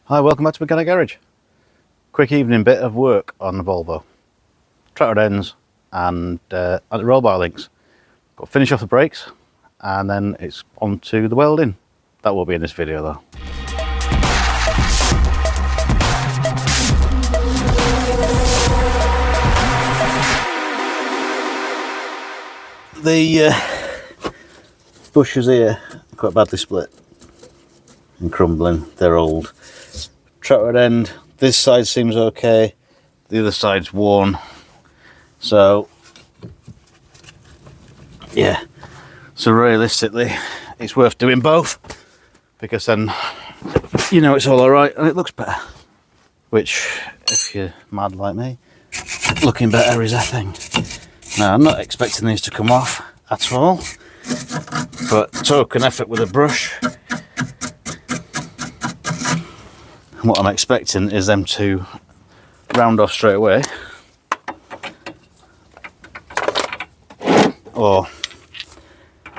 Hi, welcome back to Mechanic Garage. Quick evening bit of work on the Volvo. Tractor ends and anti-roll bar links. Got to finish off the brakes and then it's on to the welding. That will be in this video though. The bushes here are quite badly split and crumbling. They're old. Tractor end, this side seems okay, the other side's worn. So yeah, so realistically it's worth doing both, because then you know it's all alright and it looks better. Which, if you're mad like me, looking better is a thing. Now, I'm not expecting these to come off at all, but token effort with a brush. And what I'm expecting is them to round off straight away, or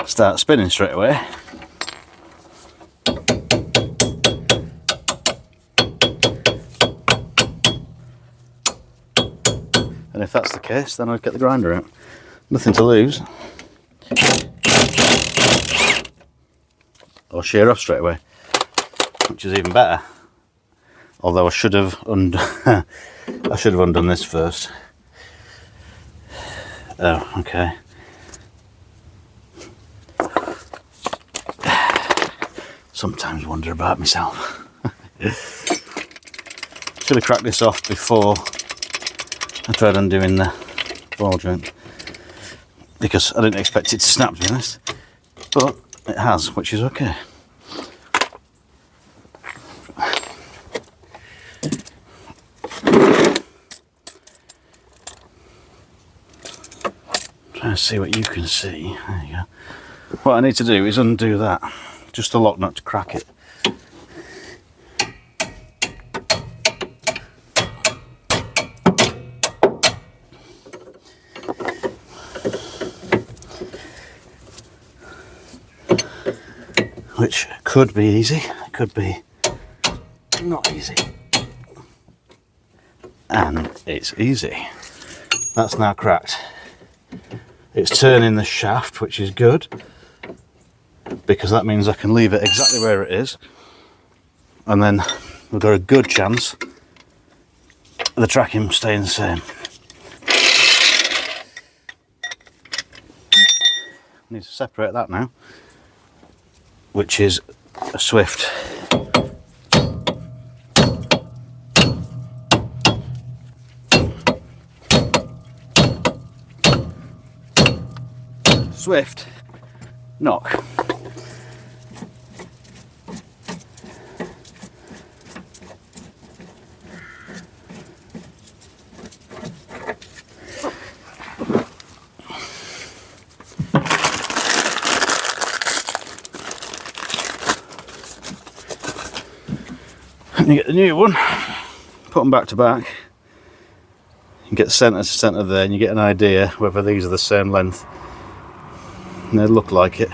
start spinning straight away. And if that's the case, then I'd get the grinder out. Nothing to lose. Or shear off straight away, which is even better. Although I should have undone this first. Oh, okay. Sometimes wonder about myself. Should have cracked this off before I tried undoing the ball joint, because I didn't expect it to snap, to be honest, but it has, which is okay. Trying to see what you can see. There you go. What I need to do is undo that, just the lock nut to crack it. Which could be easy, it could be not easy. And it's easy. That's now cracked. It's turning the shaft, which is good, because that means I can leave it exactly where it is, and then we've got a good chance of the tracking staying the same. Need to separate that now, which is a Swift. Swift knock. And you get the new one, put them back to back, you get centre to centre there, and you get an idea whether these are the same length. And they look like it,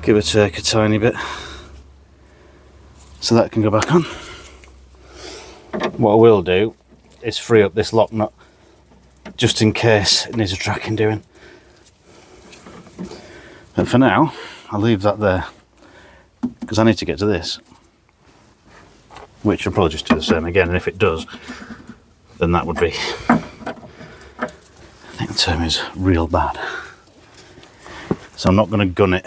give or take a tiny bit, so that can go back on. What I will do is free up this lock nut, just in case it needs a tracking doing. But for now, I'll leave that there, because I need to get to this, which I'll probably just do the same again, and if it does, then that would be, I think the term is real bad. So I'm not going to gun it.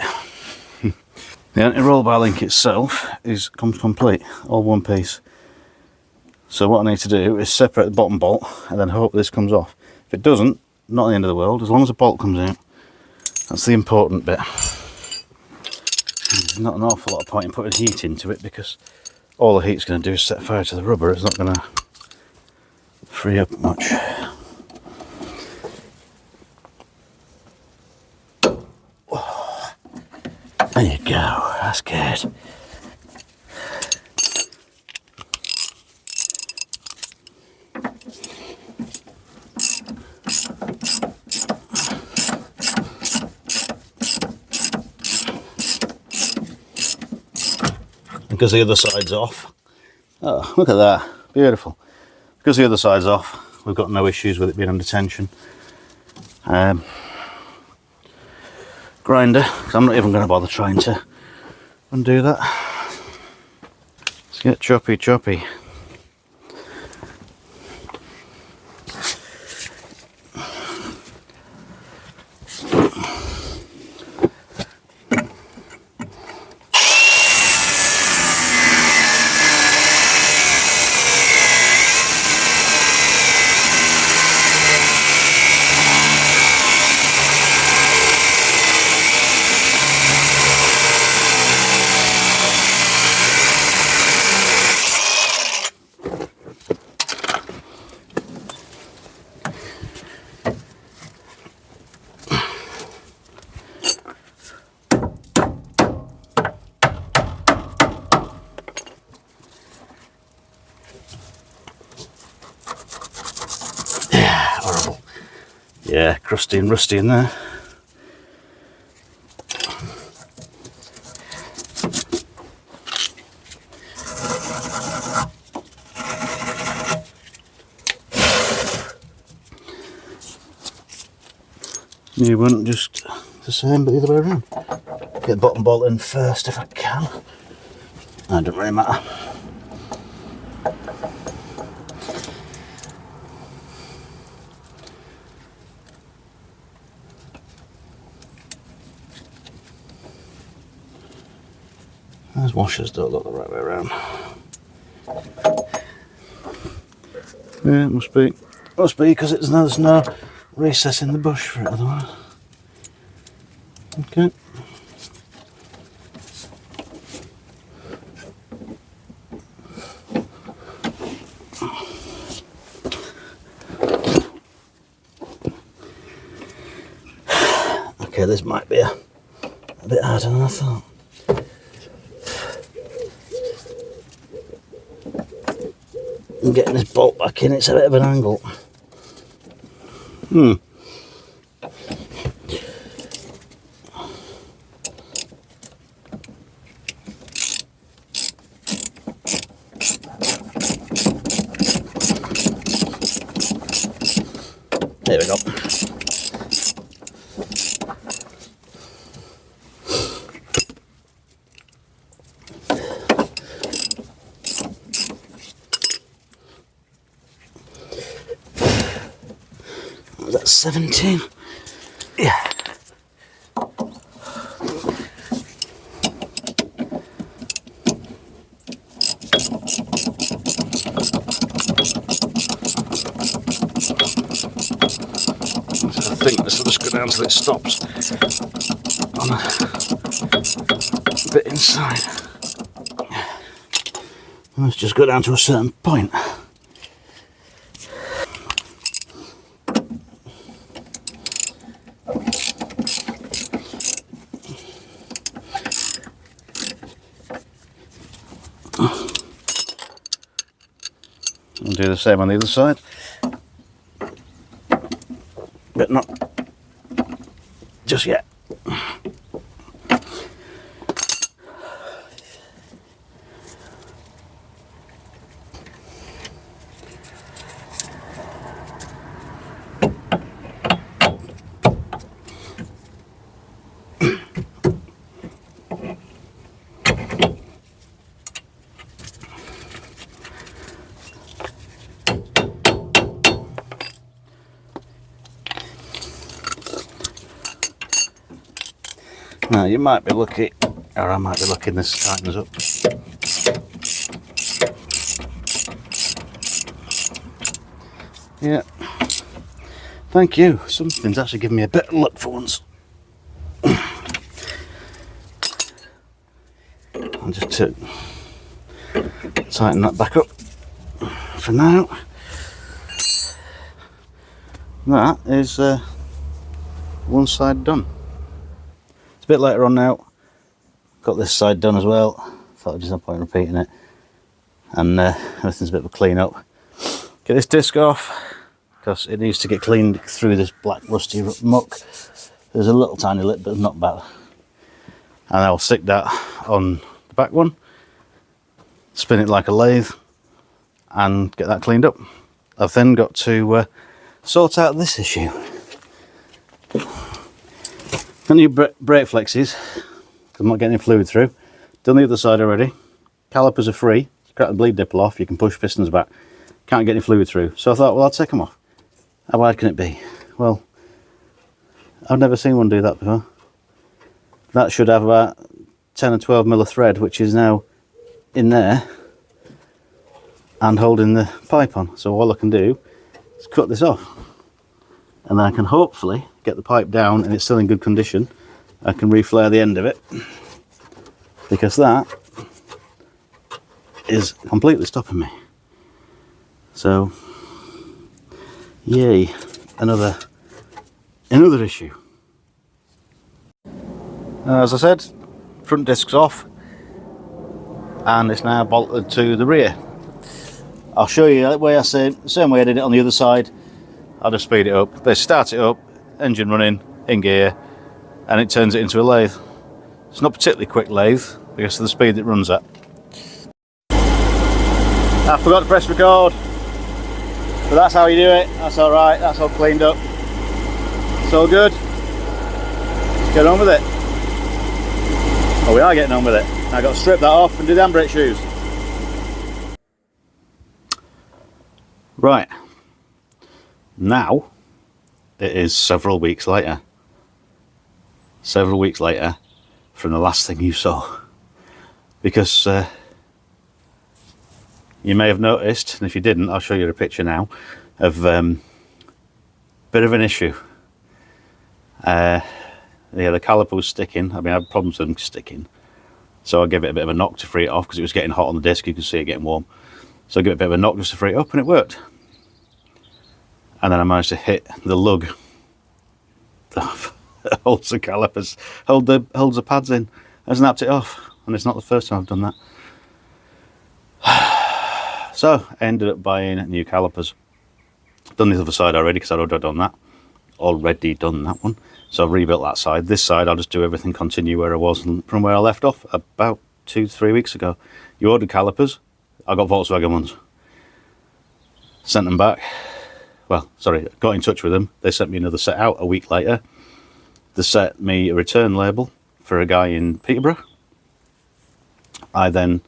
The anti-roll bar link itself comes complete, all one piece. So what I need to do is separate the bottom bolt and then hope this comes off. If it doesn't, not the end of the world, as long as the bolt comes out. That's the important bit. There's not an awful lot of point in putting heat into it, because all the heat's going to do is set fire to the rubber. It's not going to free up much. There you go, that's good. because the other side's off, Oh, look at that, beautiful. Because the other side's off, we've got no issues with it being under tension. Grinder, because I'm not even going to bother trying to undo that. Let's get choppy choppy. Horrible. Yeah, crusty and rusty in there. You wouldn't just the same, but the other way around. Get the bottom bolt in first if I can. That doesn't really matter. Those washers don't look the right way around. Yeah, it must be because there's no recess in the bush for it otherwise. Okay. Okay, this might be a bit harder than I thought. And getting this bolt back in, it's a bit of an angle. There we go. Was that 17? Yeah. I think this will just go down till it stops on a bit inside. And let's just go down to a certain point. I'll do the same on the other side, but not just yet. Now you might be lucky, or I might be lucky, this tightens up. Yeah, thank you. Something's actually giving me a bit of luck for once. I'll just tighten that back up for now. That is one side done. It's a bit later on now. Got this side done as well. Thought there's no point in repeating it. And everything's a bit of a clean up. Get this disc off because it needs to get cleaned through this black rusty muck. There's a little tiny lip, but not bad. And I'll stick that on the back one, spin it like a lathe, and get that cleaned up. I've then got to sort out this issue. Got new brake flexes, because I'm not getting any fluid through. Done the other side already. Calipers are free. Crack the bleed nipple off, you can push pistons back. Can't get any fluid through. So I thought, well, I'll take them off. How wide can it be? Well, I've never seen one do that before. That should have about 10 or 12 mil of thread, which is now in there and holding the pipe on. So all I can do is cut this off, and then I can hopefully get the pipe down and it's still in good condition. I can reflare the end of it, because that is completely stopping me. So yay, another issue. As I said, front disc's off and it's now bolted to the rear. I'll show you the way I say, same way I did it on the other side. I'll just speed it up. Basically start it up, engine running, in gear, and it turns it into a lathe. It's not particularly quick lathe because of the speed it runs at. I forgot to press record, but that's how you do it. That's all right. That's all cleaned up. It's all good. Let's get on with it. Oh, we are getting on with it. I've got to strip that off and do the handbrake shoes. Right. Now, it is several weeks later. Several weeks later from the last thing you saw. Because you may have noticed, and if you didn't, I'll show you a picture now, of bit of an issue. Yeah, the caliper was sticking. I mean, I had problems with them sticking. So I gave it a bit of a knock to free it off because it was getting hot on the disc. You could see it getting warm. So I gave it a bit of a knock just to free it up, and it worked. And then I managed to hit the lug that holds the calipers, holds the pads in. I snapped it off, and it's not the first time I've done that. So I ended up buying new calipers. Done the other side already because I'd already done that. Already done that one. So I've rebuilt that side. This side I'll just do everything, continue where I was from where I left off about 2-3 weeks ago. You ordered calipers. I got Volkswagen ones. Sent them back. Well, sorry, got in touch with them. They sent me another set out a week later. They sent me a return label for a guy in Peterborough. I then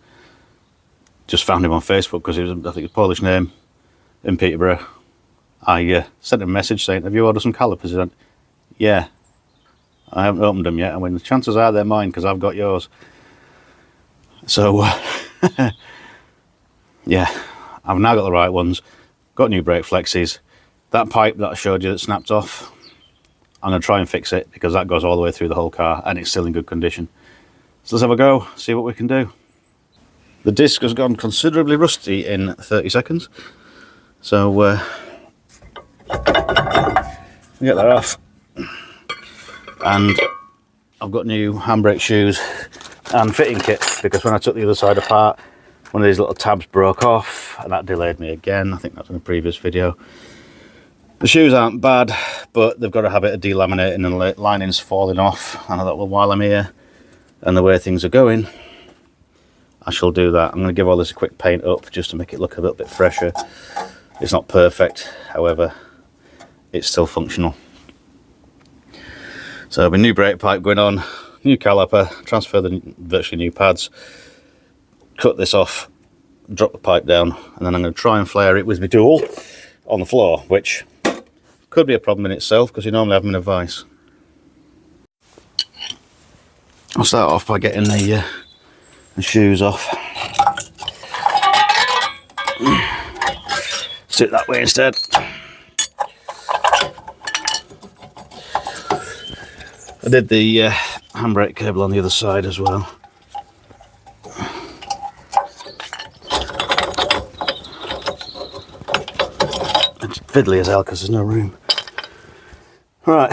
just found him on Facebook because he was, I think, a Polish name in Peterborough. I sent him a message saying, have you ordered some calipers? He went, yeah. I haven't opened them yet. I mean, the chances are they're mine because I've got yours. So, yeah, I've now got the right ones. Got new brake flexes. That pipe that I showed you that snapped off, I'm going to try and fix it because that goes all the way through the whole car and it's still in good condition. So let's have a go, see what we can do. The disc has gone considerably rusty in 30 seconds. So, get that off. And I've got new handbrake shoes and fitting kit because when I took the other side apart, one of these little tabs broke off and that delayed me again. I think that's in a previous video. The shoes aren't bad, but they've got a habit of delaminating and the linings falling off. And I thought, well, while I'm here and the way things are going, I shall do that. I'm going to give all this a quick paint up just to make it look a little bit fresher. It's not perfect, however, it's still functional. So I have a new brake pipe going on, new caliper, transfer the virtually new pads, cut this off, drop the pipe down, and then I'm going to try and flare it with my tool on the floor, which could be a problem in itself because you normally have them in a vise. I'll start off by getting the shoes off. Sit that way instead. I did the handbrake cable on the other side as well. It's fiddly as hell because there's no room. Right.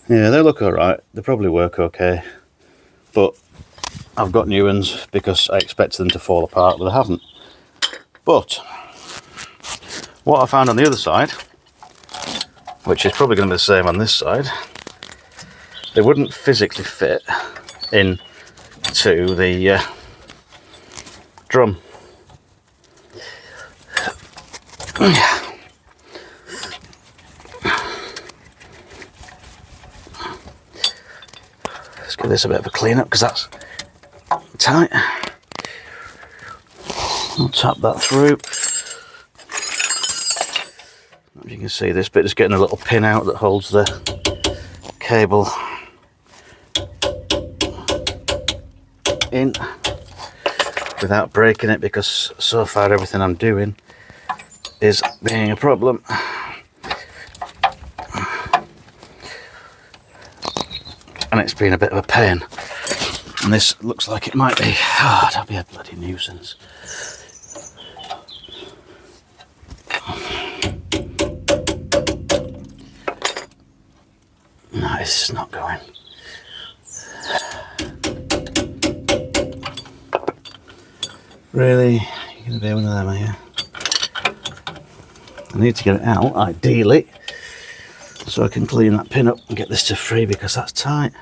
Yeah, they look alright. They probably work okay. But I've got new ones because I expected them to fall apart, but they haven't. But what I found on the other side, which is probably going to be the same on this side, they wouldn't physically fit into the drum. Let's give this a bit of a clean up because that's tight. I'll tap that through. If you can see, this bit is getting a little pin out that holds the cable in without breaking it, because so far everything I'm doing is being a problem. And it's been a bit of a pain. And this looks like it might be. Oh, that'll be a bloody nuisance. No, it's not going. Really? You're going to be one of them, are you? I need to get it out, ideally, so I can clean that pin up and get this to free, because that's tight.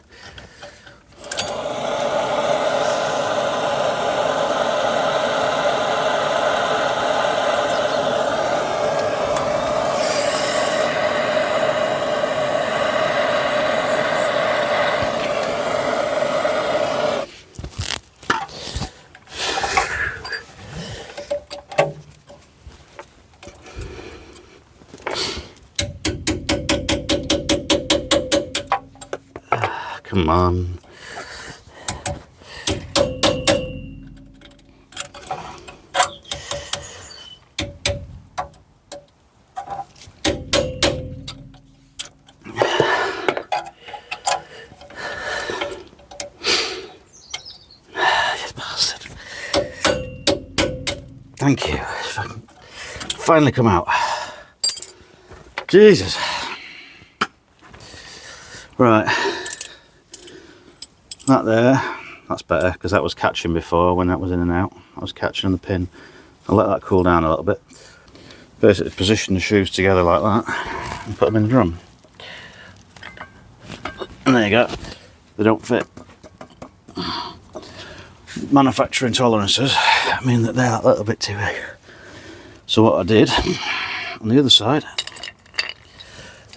Come on. You bastard. Thank you. If I can finally come out. Jesus. Right. That there, that's better, because that was catching before when that was in and out. I was catching on the pin. I'll let that cool down a little bit. Basically position the shoes together like that and put them in the drum. And there you go. They don't fit. Manufacturing tolerances mean that they're a little bit too big. So what I did on the other side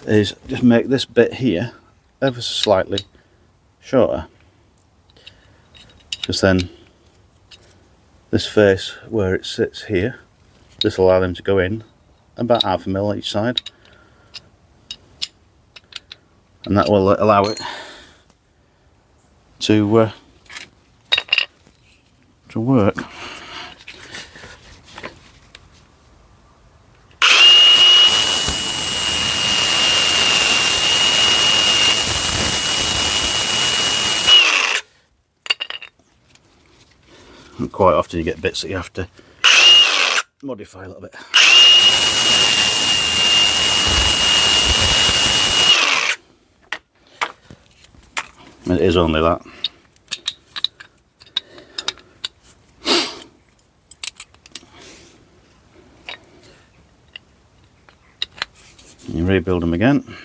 is just make this bit here ever so slightly shorter. Because then this face where it sits here, this will allow them to go in about 1/2 mil each side, and that will allow it to work. And quite often you get bits that you have to modify a little bit. And it is only that. You rebuild them again.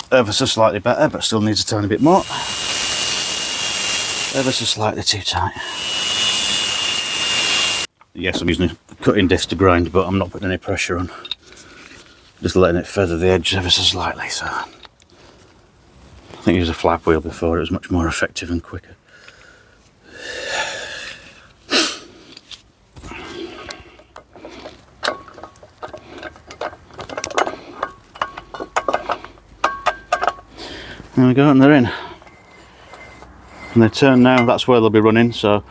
Ever so slightly better, but still needs a tiny bit more. Ever so slightly too tight. Yes, I'm using a cutting disc to grind, but I'm not putting any pressure on. Just letting it feather the edge ever so slightly. So I think I used a flap wheel before, it was much more effective and quicker. There we go, and they're in. And they turn now, that's where they'll be running, so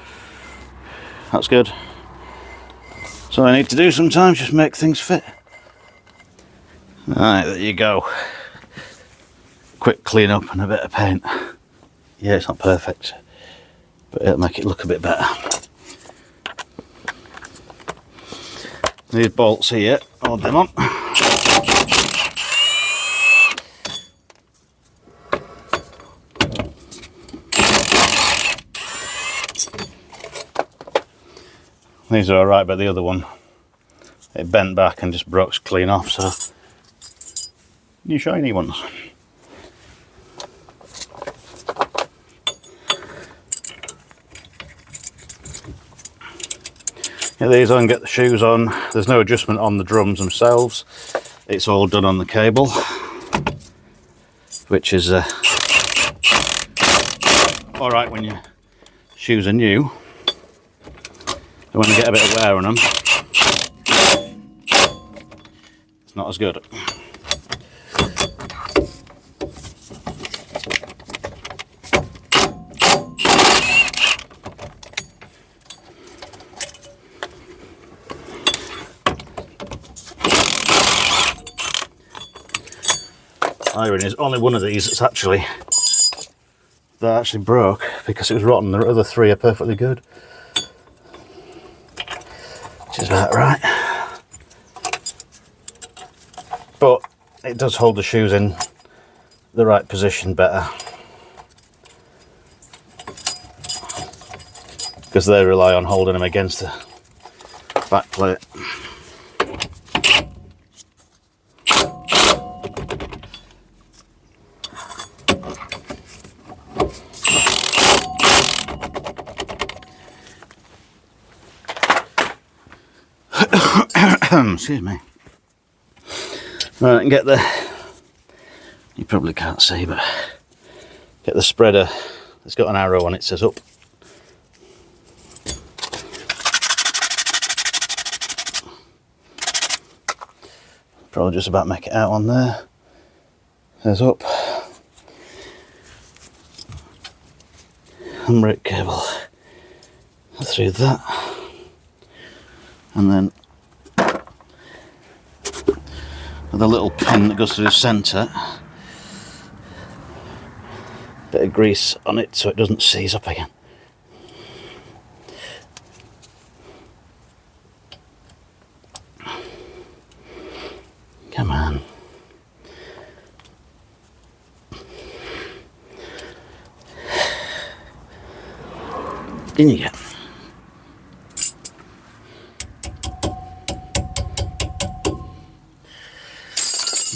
that's good. So I need to do sometimes, just make things fit. Alright, there you go. Quick clean up and a bit of paint. Yeah, it's not perfect, but it'll make it look a bit better. These bolts here, hold them on. These are alright, but the other one, it bent back and just broke clean off, so new shiny ones. Get these on, get the shoes on. There's no adjustment on the drums themselves. It's all done on the cable, which is all right when your shoes are new. And when they get a bit of wear on them, it's not as good. Irony is only one of these that actually broke because it was rotten. The other three are perfectly good, which is about right. But it does hold the shoes in the right position better because they rely on holding them against the back plate. Excuse me. Right, and get the, you probably can't see, but get the spreader. It's got an arrow on it, says up. Probably just about make it out on there. Says up. Handbrake cable through that, and then with a little pin that goes through the centre, bit of grease on it so it doesn't seize up again. Come on. In you get.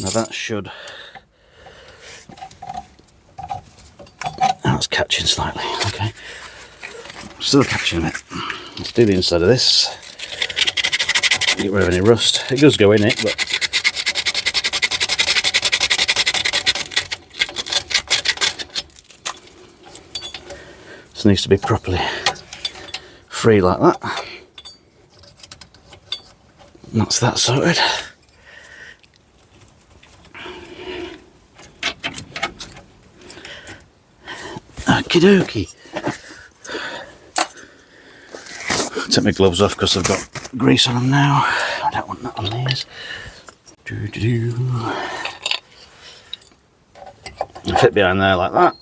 Now that should, that's catching slightly, okay. Still catching a bit. Let's do the inside of this. Get rid of any rust. It does go in it, but this needs to be properly free like that. And that's that sorted. Okie dokie. Take my gloves off because I've got grease on them now. I don't want that on these. Fit behind there like that.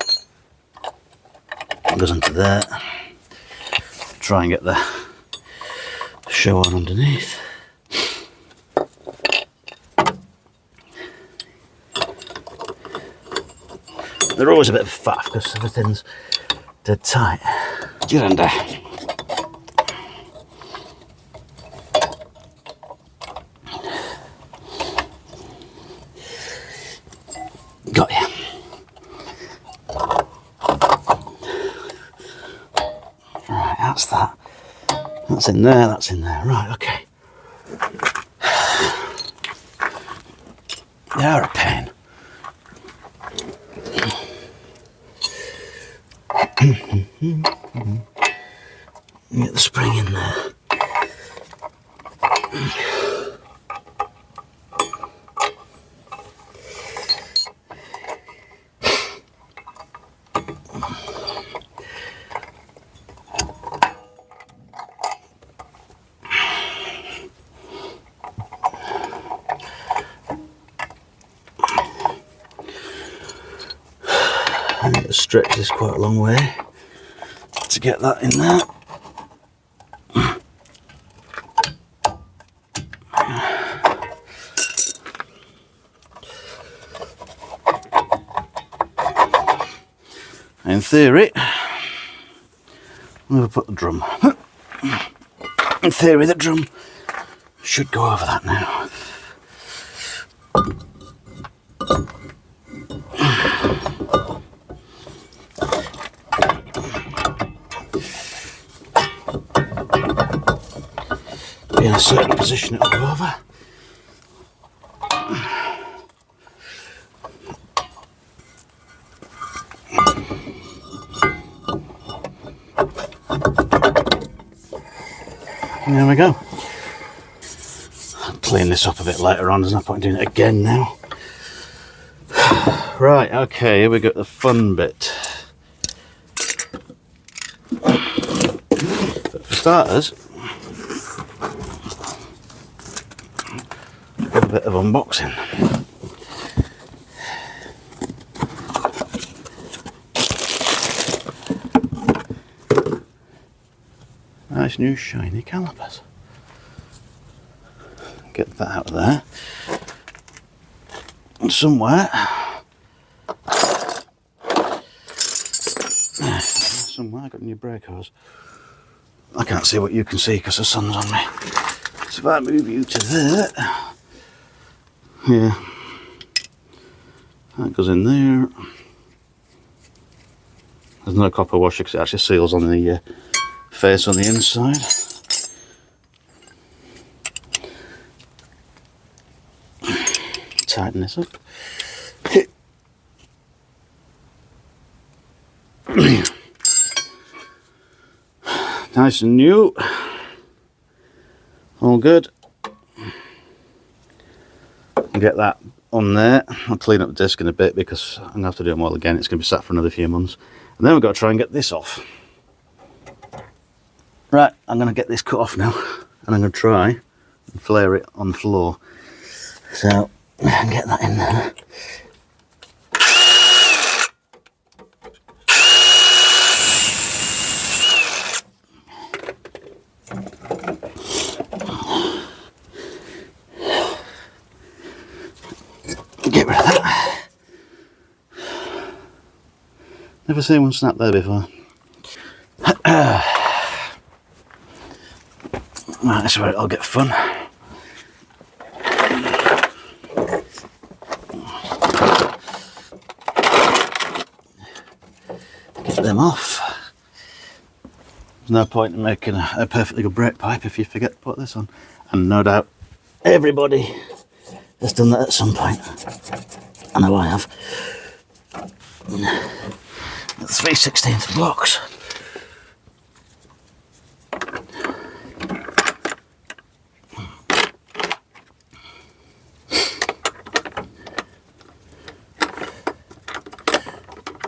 Goes into there. Try and get the show on underneath. They're always a bit fat because everything's dead tight. Get under. Got ya. Right, that's that. That's in there, that's in there. Right, okay. They are a pain. Get the spring in there. I need to stretch this quite a long way to get that in there. In theory, I'm going to put the drum. In theory, the drum should go over that now. a certain position it'll go over. And there we go. I'll clean this up a bit later on, there's no point in doing it again now. Right, okay, here we go, the fun bit. But for starters, a bit of unboxing. Nice new shiny calipers. Get that out of there. And somewhere I got a new brake hose. I can't see what you can see because the sun's on me. So if I move you to there, yeah, that goes in there. There's no copper washer because it actually seals on the face on the inside. Tighten this up. Nice and new. All good. Get that on there. I'll clean up the disc in a bit because I'm going to have to do them all again. It's going to be sat for another few months. And then we've got to try and get this off. Right, I'm going to get this cut off now. And I'm going to try and flare it on the floor. So, get that in there. Get rid of that. Never seen one snap there before. Right, this is where it'll get fun. Get them off. There's no point in making a perfectly good brake pipe if you forget to put this on. And no doubt everybody has done that at some point. I know I have. The 3/16 blocks.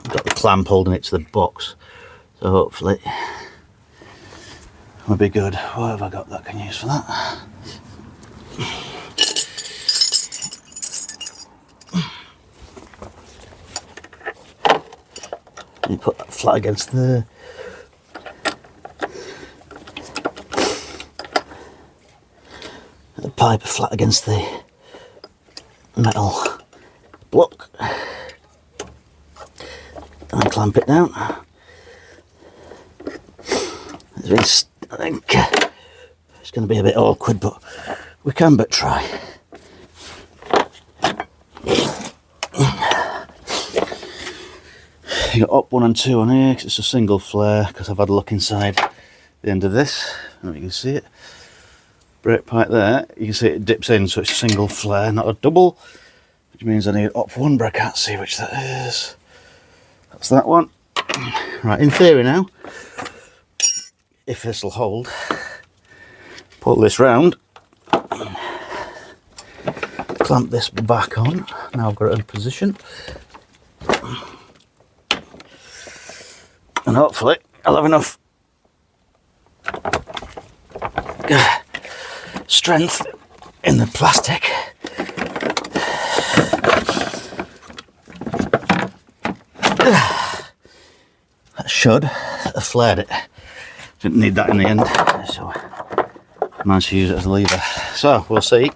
Got the clamp holding it to the box, so hopefully will be good. What have I got that I can use for that? You put that flat against the pipe flat against the metal block and clamp it down. I think it's going to be a bit awkward, but we can but try. You got up 1 and 2 on here because it's a single flare, because I've had a look inside the end of this. I don't know if you can see it. Brake pipe there, you can see it dips in, so it's a single flare, not a double, which means I need up 1, but I can't see which that is. That's that one. Right, in theory now, if this will hold, pull this round, clamp this back on. Now I've got it in position. And hopefully I'll have enough strength in the plastic that should have flared it. Didn't need that in the end, so I managed to use it as a lever. So we'll see.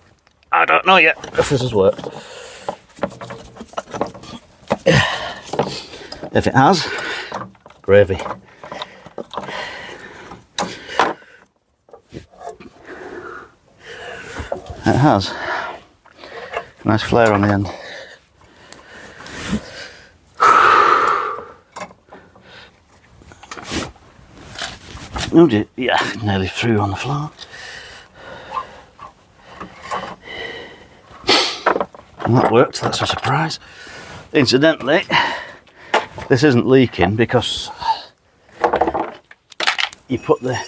I don't know yet if this has worked. If it has, gravy. It has. Nice flare on the end. Oh dear, yeah, nearly through on the floor. And that worked, that's a surprise. Incidentally, this isn't leaking because you put the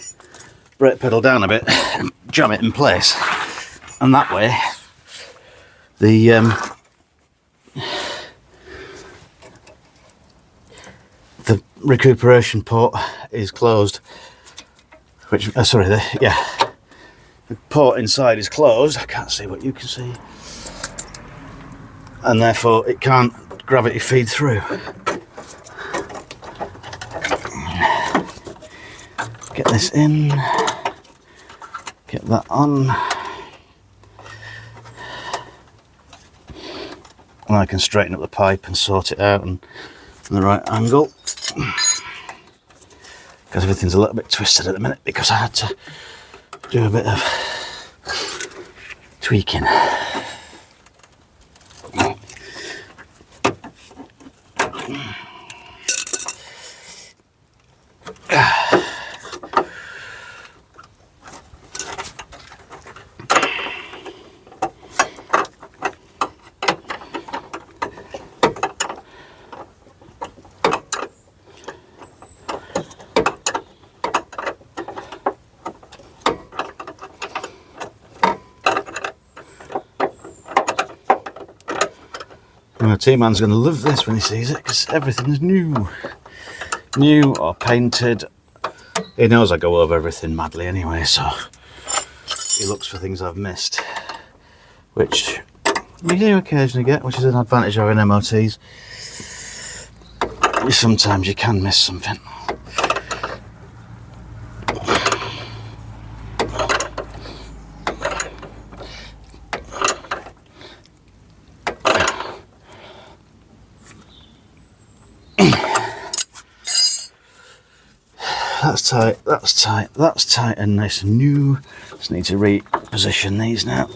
brake pedal down a bit and jam it in place, and that way the recuperation port is closed, which the port inside is closed. I can't see what you can see, and therefore it can't gravity feed through. Get this in, get that on, and I can straighten up the pipe and sort it out and in the right angle, because everything's a little bit twisted at the minute because I had to do a bit of tweaking. My T-man's going to love this when he sees it because everything's new or painted. He knows I go over everything madly anyway, so he looks for things I've missed, which you do occasionally get, which is an advantage of having MOTs. Sometimes you can miss something. That's tight, that's tight, that's tight and nice and new. Just need to reposition these now.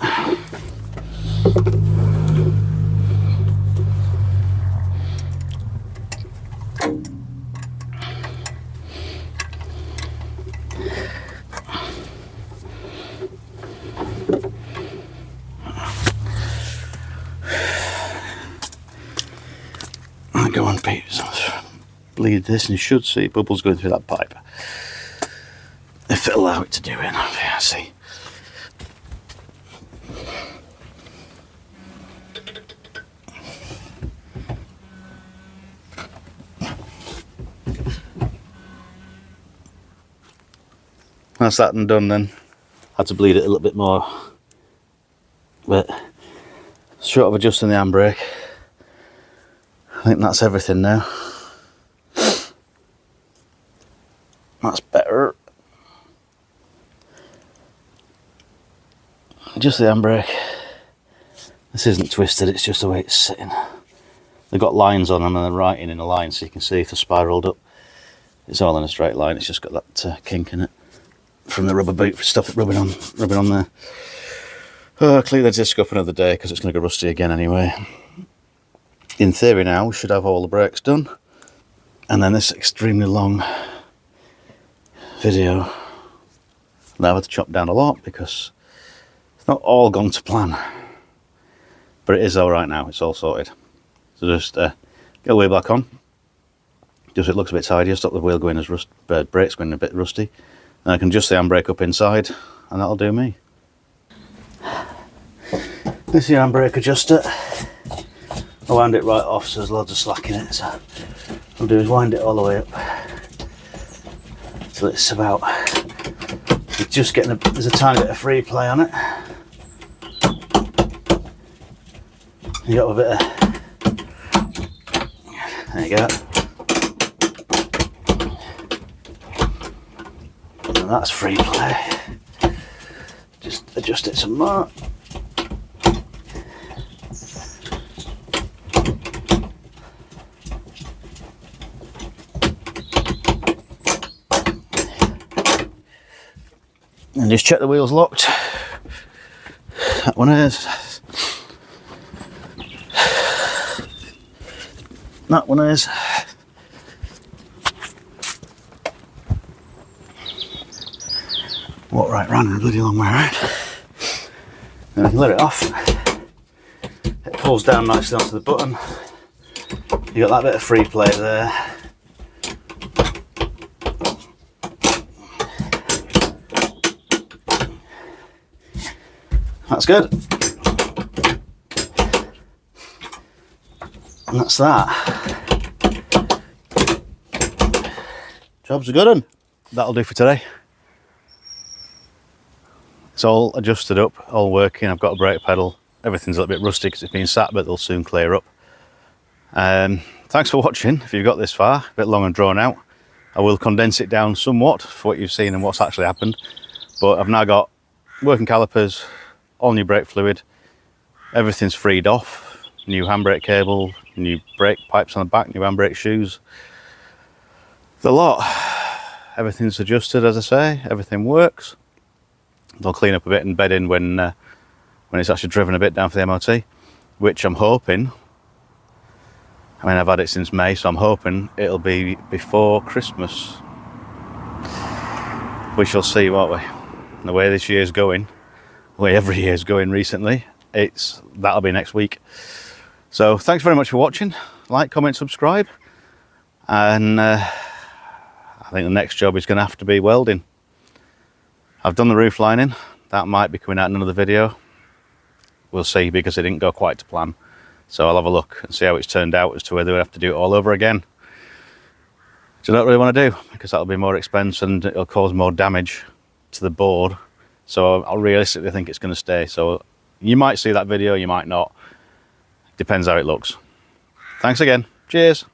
Go on, Pete. Bleed this, and you should see bubbles going through that pipe. If it allow it to do it, yeah, see. That's that and done then. Had to bleed it a little bit more, but short of adjusting the handbrake, I think that's everything now. That's better. Just the handbrake. This isn't twisted, it's just the way it's sitting. They've got lines on them and they're writing in a line so you can see if they're spiralled up. It's all in a straight line, it's just got that kink in it from the rubber boot stuff rubbing on there. Oh, clean the disc up another day because it's going to go rusty again anyway. In theory now we should have all the brakes done, and then this extremely long video now I have to chop down a lot because it's not all gone to plan, but it is all right now. It's all sorted. So just get the wheel back on, just so it looks a bit tidier, stop the wheel going as brakes going a bit rusty, and I can adjust the handbrake up inside and that'll do me. This is the handbrake adjuster. I wound it right off so there's loads of slack in it, so what I'll do is wind it all the way up till it's about, it's just getting there's a tiny bit of free play on it. You got a bit of, there you go. And that's free play. Just adjust it some more. And just check the wheels locked. That one is. That one is. Walk right round in a bloody long way around. Then I can let it off. Hit pulls down nicely onto the button. You got that bit of free play there. That's good. And that's that. Job's a good one. That'll do for today. It's all adjusted up, all working. I've got a brake pedal. Everything's a little bit rusty because it's been sat, but they'll soon clear up. Thanks for watching. If you've got this far, a bit long and drawn out, I will condense it down somewhat for what you've seen and what's actually happened. But I've now got working calipers, all new brake fluid, everything's freed off, new handbrake cable, new brake pipes on the back, new handbrake shoes, the lot. Everything's adjusted, as I say, everything works. I'll clean up a bit and bed in when it's actually driven a bit down for the MOT, which I'm hoping, I mean, I've had it since May, so I'm hoping it'll be before Christmas. We shall see, won't we? The way this year's going, the way every year's going recently, that'll be next week. So thanks very much for watching. Like, comment, subscribe, and I think the next job is going to have to be welding. I've done the roof lining. That might be coming out in another video. We'll see, because it didn't go quite to plan. So I'll have a look and see how it's turned out as to whether we have to do it all over again. Which I don't really want to do, because that'll be more expense and it'll cause more damage to the board. So I realistically think it's going to stay. So you might see that video, you might not. Depends how it looks. Thanks again. Cheers.